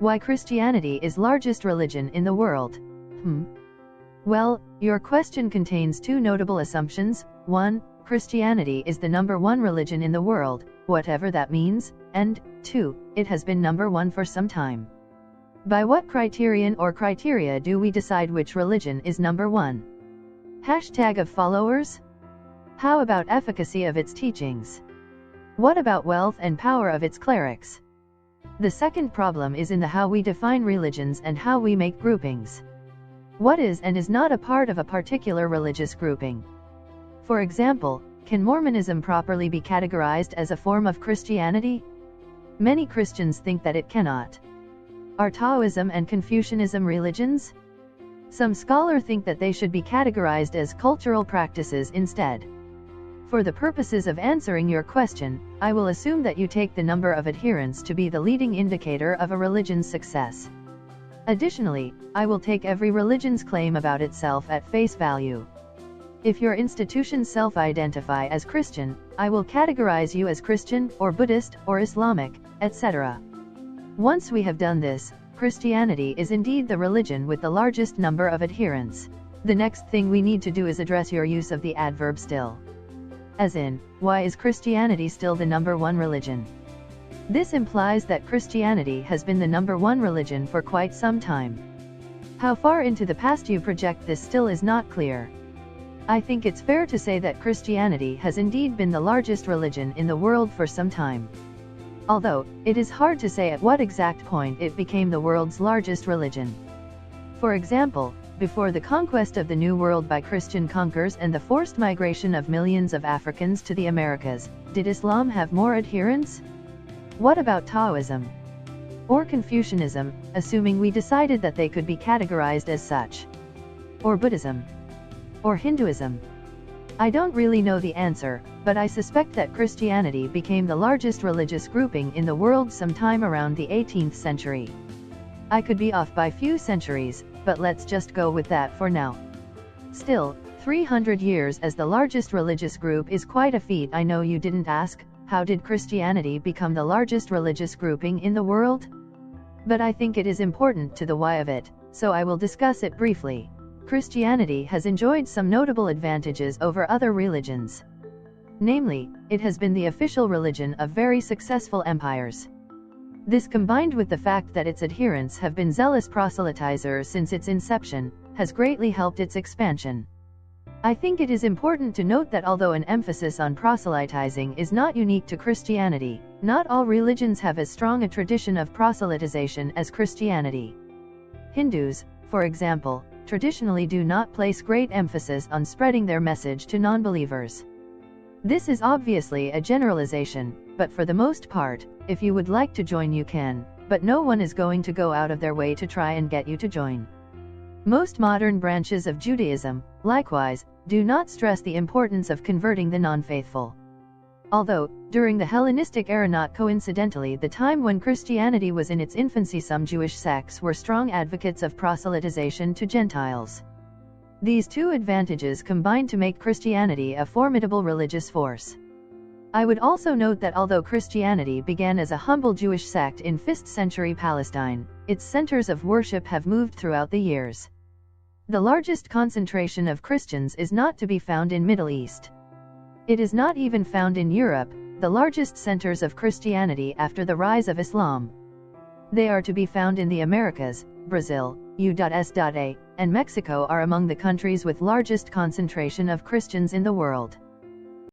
Why Christianity is largest religion in the world? Well, your question contains two notable assumptions. 1. Christianity is the number one religion in the world, whatever that means, and 2. It has been number one for some time. By what criterion or criteria do we decide which religion is number one? Hashtag of followers? How about efficacy of its teachings? What about wealth and power of its clerics? The second problem is in the how we define religions and how we make groupings. What is and is not a part of a particular religious grouping? For example, can Mormonism properly be categorized as a form of Christianity? Many Christians think that it cannot. Are Taoism and Confucianism religions? Some scholars think that they should be categorized as cultural practices instead. For the purposes of answering your question, I will assume that you take the number of adherents to be the leading indicator of a religion's success. Additionally, I will take every religion's claim about itself at face value. If your institutions self-identify as Christian, I will categorize you as Christian, or Buddhist, or Islamic, etc. Once we have done this, Christianity is indeed the religion with the largest number of adherents. The next thing we need to do is address your use of the adverb still. As in, why is Christianity still the number one religion? This implies that Christianity has been the number one religion for quite some time. How far into the past you project this still is not clear. I think it's fair to say that Christianity has indeed been the largest religion in the world for some time. Although, it is hard to say at what exact point it became the world's largest religion. For example, before the conquest of the New World by Christian conquerors and the forced migration of millions of Africans to the Americas, did Islam have more adherents? What about Taoism? Or Confucianism, assuming we decided that they could be categorized as such? Or Buddhism? Or Hinduism? I don't really know the answer, but I suspect that Christianity became the largest religious grouping in the world sometime around the 18th century. I could be off by few centuries, but let's just go with that for now. Still, 300 years as the largest religious group is quite a feat. I know you didn't ask, how did Christianity become the largest religious grouping in the world? But I think it is important to the why of it, so I will discuss it briefly. Christianity has enjoyed some notable advantages over other religions. Namely, it has been the official religion of very successful empires. This, combined with the fact that its adherents have been zealous proselytizers since its inception, has greatly helped its expansion. I think it is important to note that although an emphasis on proselytizing is not unique to Christianity, not all religions have as strong a tradition of proselytization as Christianity. Hindus, for example, traditionally do not place great emphasis on spreading their message to non-believers. This is obviously a generalization, but for the most part, if you would like to join you can, but no one is going to go out of their way to try and get you to join. Most modern branches of Judaism, likewise, do not stress the importance of converting the non-faithful. Although, during the Hellenistic era, not coincidentally the time when Christianity was in its infancy, some Jewish sects were strong advocates of proselytization to Gentiles. These two advantages combined to make Christianity a formidable religious force. I would also note that although Christianity began as a humble Jewish sect in 5th century Palestine, its centers of worship have moved throughout the years. The largest concentration of Christians is not to be found in Middle East. It is not even found in Europe, the largest centers of Christianity after the rise of Islam. They are to be found in the Americas. Brazil, U.S.A, and Mexico are among the countries with largest concentration of Christians in the world.